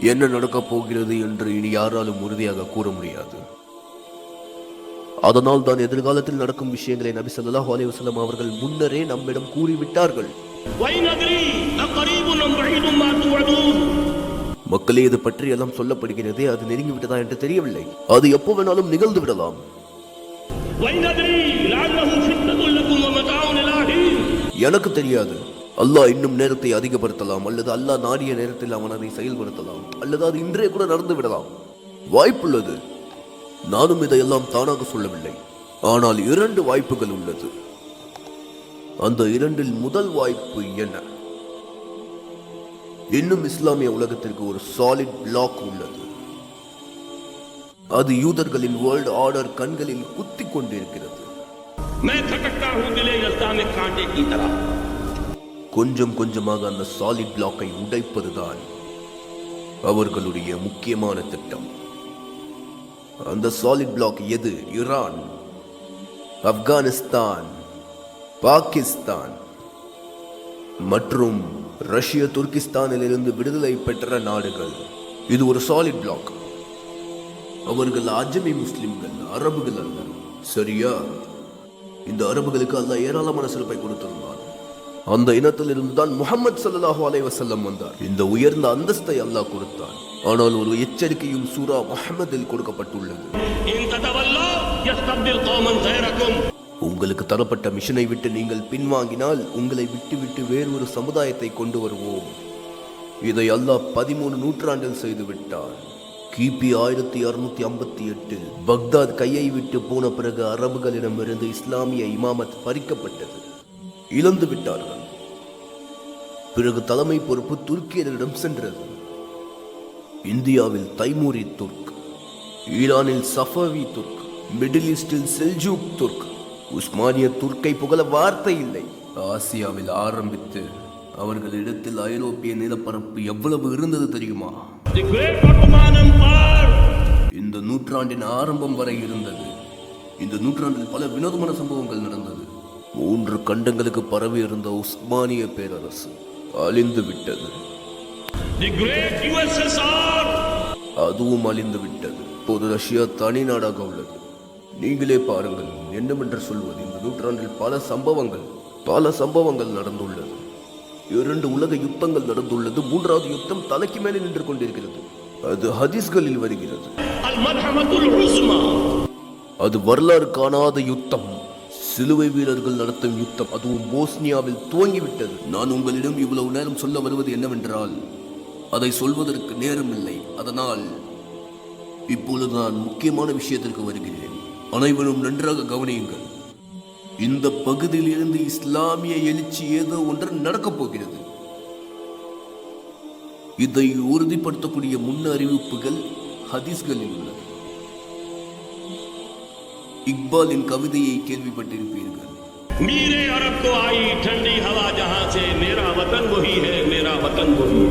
என்ன நடக்கப் போகிறது என்று இனி யாராலும் உறுதியாக கூற முடியாது. அதனால் தான் எதிர்காலத்தில் நடக்கும் விஷயங்களை நபி ஸல்லல்லாஹு அலைஹி வஸல்லம் அவர்கள் முன்னரே நம்மிடம் கூறிவிட்டார்கள். மக்களே, இது பற்றி எல்லாம் சொல்லப்படுகிறதே, அது நெருங்கிவிட்டதா என்று தெரியவில்லை. அது எப்போ வேணாலும் நிகழ்ந்து விடலாம். எனக்கு தெரியாது. அல்லாஹ் இன்னும் நேரத்தை அதிகப்படுத்தலாம், அல்லது அல்லாஹ் நாடிய நேரத்தில் அவன் அதை செயல்படுத்தலாம், அல்லது அது இன்றே கூட நடந்து விடலாம். வாய்ப்புள்ளது. நானும் இதையெல்லாம் தானாக சொல்லவில்லை. ஆனால் 2 வாய்ப்புகள் உள்ளது. அந்த 2இல் முதல் வாய்ப்பு என்ன? இன்னும் இஸ்லாமிய உலகத்திற்கு ஒரு சாலிட் பிளாக் உள்ளது. அது யூதர்களின் வேர்ல்ட் ஆர்டர் கண்களில் குத்தி கொண்டிருக்கிறது. கொஞ்சம் கொஞ்சமாக அந்த சாலிட் பிளாக்கை உடைப்பதுதான் அவர்களுடைய முக்கியமான திட்டம். அந்த சாலிட் பிளாக் எது? ஈரான், ஆப்கானிஸ்தான், பாகிஸ்தான் மற்றும் ரஷ்ய துர்கிஸ்தானில் இருந்து விடுதலை பெற்ற நாடுகள். இது ஒரு சாலிட் பிளாக். அவர்கள் அஜமி முஸ்லிம்கள், அரபுகள் அல்ல. சரியா? இந்த அரபுகளுக்கு அல்லாஹ் ஏராளமான சிறப்பை கொடுத்திருந்தான். அந்த இனத்திலிருந்து தான் முஹம்மது ஸல்லல்லாஹு அலைஹி வஸல்லம் வந்தார். இந்த உயர்ந்த அந்தஸ்தை அல்லாஹ் கொடுத்தான். ஆனால் ஒரு எச்சரிக்கையும் சூரா முஹம்மதில் கொடுக்கப்பட்டுள்ளது. உங்களுக்கு தரப்பட்ட மிஷனை விட்டு நீங்கள் பின்வாங்கினால் உங்களை விட்டு வேறொரு சமுதாயத்தை கொண்டு வருவோம். இதை அல்லாஹ் 13 நூற்றாண்டில் செய்து விட்டார். கிபி 1658 பக்தாத் கையை விட்டு போன பிறகு அரபுகளிடமிருந்து இஸ்லாமிய இமாமத் பறிக்கப்பட்டது. இழந்து விட்டார்கள். பிறகு தலைமை பொறுப்பு துருக்கியரிடம் சென்றது. இந்தியாவில் தைமூரி துர்க், ஈரானில் சஃபவி துர்க், மிடில் ஈஸ்டில் செல்ஜூக் துர்க். உஸ்மானிய துர்க்கை புகழ வார்த்தை இல்லை. ஆசியாவில் ஆரம்பித்து அவர்களிடத்தில் ஐரோப்பிய நிலப்பரப்பு எவ்வளவு இருந்தது தெரியுமா? இந்த நூற்றாண்டின் ஆரம்பம் வரை இருந்தது. இந்த நூற்றாண்டில் பல வினோதமான சம்பவங்கள் நடந்தது. 3 கண்டங்களுக்கு பரவி இருந்த உஸ்மானிய பேரரசு அழிந்து விட்டது. அதுவும் அழிந்து விட்டது. இப்போது ரஷ்யா தனி நாடாக உள்ளது. நீங்களே பாருங்கள், என்னவென்று சொல்வது. இந்த நூற்றாண்டில் பல சம்பவங்கள் நடந்துள்ளது. 2 உலக யுத்தங்கள் நடந்துள்ளது. 3வது யுத்தம் தலைக்கு மேலே நின்று கொண்டிருக்கிறது. அது ஹதீஸ்களில் வருகிறது. அது வரலாறு காணாத யுத்தம். சிலுவை வீரர்கள் நடத்தும் யுத்தம். அதுவும் போஸ்னியாவில் துவங்கிவிட்டது. நான் உங்களிடம் இவ்வளவு நேரம் சொல்ல வருவது என்னவென்றால், அதை சொல்வதற்கு நேரம் இல்லை. அதனால் இப்பொழுது நான் முக்கியமான விஷயத்திற்கு வருகிறேன். அனைவரும் நன்றாக கவனியுங்கள். இந்த பகுதியில் இருந்து இஸ்லாமிய எழுச்சி ஏதோ ஒன்று நடக்கப் போகிறது. இதை உறுதிப்படுத்தக்கூடிய முன் அறிவிப்புகள் ஹதீஸ்களில் உள்ளது. இக்பாலின் கவிதையை கேள்விப்பட்டிருப்பீர்கள். மீரே அரப் கோ ஆயி ठंडी हवा जहां से मेरा वतन वही है मेरा वतन वही.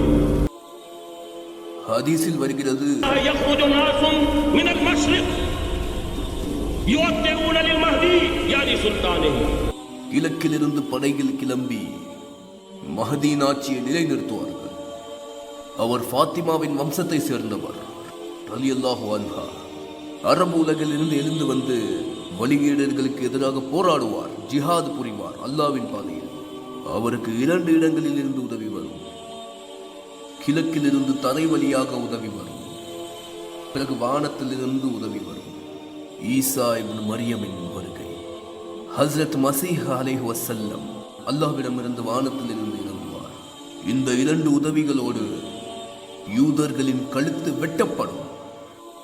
ஹதீஸில் வருகிறது, يخرج ناس من المشرق يؤدون للمهدي يعني سلطانه. கிழக்கிலிருந்து படைகள் கிளம்பி மஹ்தியின் ஆட்சியை நிலைநிறுத்துவார்கள். அவர் ஃபாத்திமாவின் வம்சத்தை சேர்ந்தவர் ரலியல்லாஹு அன்ஹா. அரபு உலகில் இருந்து எழுந்து வந்து வழிகேடர்களுக்கு எதிராக போராடுவார், ஜிஹாத் புரிவார் அல்லாவின் பாதையில். அவருக்கு 2 இடங்களில் இருந்து உதவி வரும். கிழக்கில் இருந்து தரை வழியாக உதவி வரும், பிறகு வானத்தில் இருந்து உதவி வரும். ஈசா இப்னு மரியமின் வருகை. ஹஸ்ரத் மசீஹ் அலைஹி வஸல்லம் அல்லாஹ்விடமிருந்து வானத்தில் இருந்து இறங்குவார். இந்த 2 உதவிகளோடு யூதர்களின் கழுத்து வெட்டப்படும்.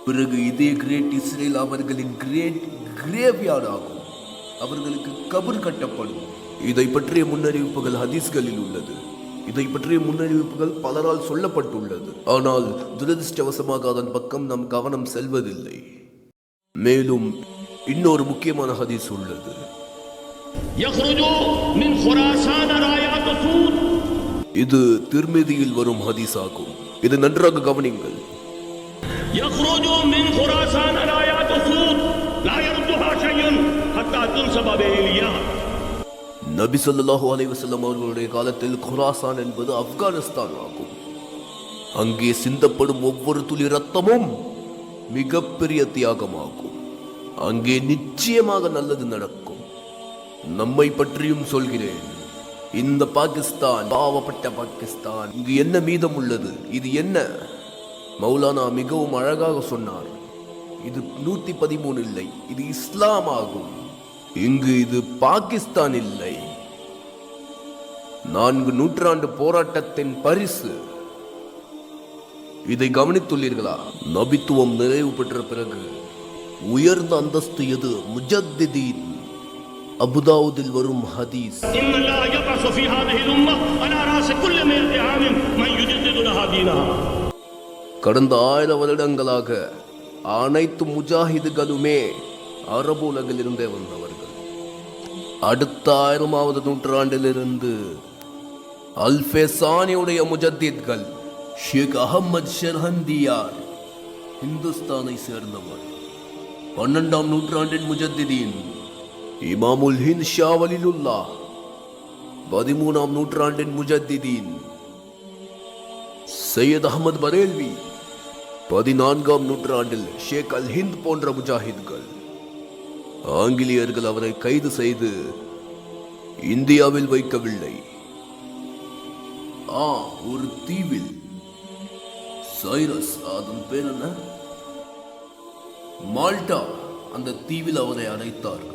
பிறகு இதே கிரேட் இஸ்ரேல் அவர்களின் கிரேட் கிரேவ்யார்ட் ஆகும். அவர்களுக்கு கபர் கட்டப்படும். இதை பற்றிய முன்னறிவிப்புகள் ஹதீஸ்களில் உள்ளது. இதை பற்றிய முன்னறிவிப்புகள் பலரால் சொல்லப்பட்டுள்ளது. ஆனால் துரதிர்ஷ்டவசமாக அதன் பக்கம் நம் கவனம் செல்வதில்லை. மேலும் இன்னொரு முக்கியமான ஹதீஸ் உள்ளது. இது திர்மிதியில் வரும் ஹதீஸ் ஆகும். இது நன்றாக கவனிங்கள். நபி ஸல்லல்லாஹு அலைஹி வஸல்லம் அவர்களுடைய காலத்தில் குராசான் என்பது ஆப்கானிஸ்தான் ஆகும். அங்கே சிந்தப்படும் ஒவ்வொரு துளி ரத்தமும் மிகப்பெரிய தியாகமாகும். அங்கே நிச்சயமாக நல்லது நடக்கும். நம்மை பற்றியும் சொல்கிறேன். இந்த பாகிஸ்தான், பாவப்பட்ட பாகிஸ்தான், இங்கு என்ன மீதம் உள்ளது? இது என்ன? மௌலானா மிகவும் அழகாக சொன்னார். இது 113 இல்லை, இது இஸ்லாம் ஆகும். இங்கு இது பாகிஸ்தான் இல்லை. 4 நூற்றாண்டு போராட்டத்தின் பரிசு. இதை கவனித்துள்ளீர்களா? நபித்துவம் நிறைவு பெற்ற பிறகு உயர்ந்த அந்தஸ்து எது? முஜத்திதீன். அபுதாவுதில் வரும் ஹதீஸ். கடந்த 1000 வருடங்களாக அனைத்து முஜாஹிதுகளுமே அரபு உலகில் இருந்தே வந்தவர்கள். அடுத்த 1000வது நூற்றாண்டிலிருந்து அல்ஃபேசானியுடைய முஜத்தித்கள். ஷேக் அஹமது ஷெர்ஹந்தியார் இந்துஸ்தானை சேர்ந்தவர். 12ஆம் நூற்றாண்டின் முஜத்திதீன் இமாமுல் ஹிந்த் ஷா வலிலுல்லாஹ். 13ஆம் நூற்றாண்டின் முஜத்திதீன் சையத் அஹமது பரேல்வி. 14ஆம் நூற்றாண்டில் ஷேக் அல் ஹிந்த் போன்ற முஜாஹித்கள். ஆங்கிலேயர்கள் அவரை கைது செய்து இந்தியாவில் வைக்கவில்லை. ஒரு தீவில் சைரஸ், அதன் பேர் என்ன, மால்டா, அந்த தீவில் அவரை அடைத்தார்கள்.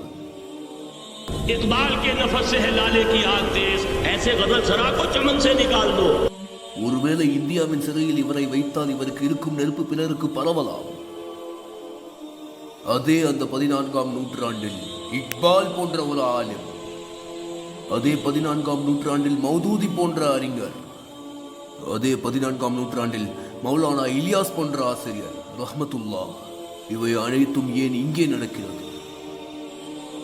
इकबाल के नफस से है लाले की आग तेज, ऐसे गजल सरा को चमन से निकाल दो. ஒருவேளை இந்தியாவின் சிறையில் இவரை வைத்தால் இவருக்கு இருக்கும் நெருப்பு பிறருக்கு பரவலாம். அதே அந்த 14ஆம் நூற்றாண்டில் இக்பால் போன்ற ஒரு ஆலிம், அதே 14ஆம் நூற்றாண்டில் மௌதூதி போன்ற அறிஞர், அதே 14ஆம் நூற்றாண்டில் மௌலானா இலியாஸ் போன்ற ஆசிரியர் ரஹ்மத்துல்லா. இவை அனைத்தும் ஏன் இங்கே நடக்கிறது?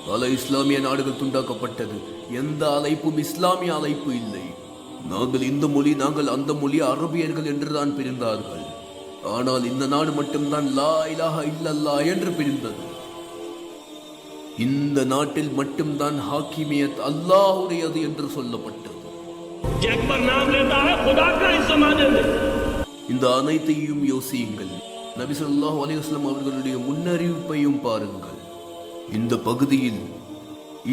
பல இஸ்லாமிய நாடுகள் துண்டாக்கப்பட்டது. எந்த அழைப்பும் இஸ்லாமிய அழைப்பு இல்லை. நாங்கள் இந்த மொழி, நாங்கள் அந்த மொழி, அரபியர்கள் என்றுதான் பிரிந்தார்கள். ஆனால் இந்த நாடு மட்டும்தான் லா இலாஹா இல்லல்லாஹ் என்று பிரிந்தது. இந்த நாட்டில் மட்டும்தான் ஹாக்கிமியத் அல்லாஹ்வுடையது என்று சொல்லப்பட்டது. இந்த அனைத்தையும் யோசியுங்கள். நபி ஸல்லல்லாஹு அலைஹி வஸல்லம் அவர்களுடைய முன்னறிவிப்பையும் பாருங்கள். இந்த பகுதியில்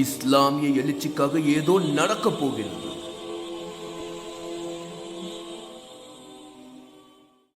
இஸ்லாமிய எழுச்சிக்காக ஏதோ நடக்கப் போகிறது.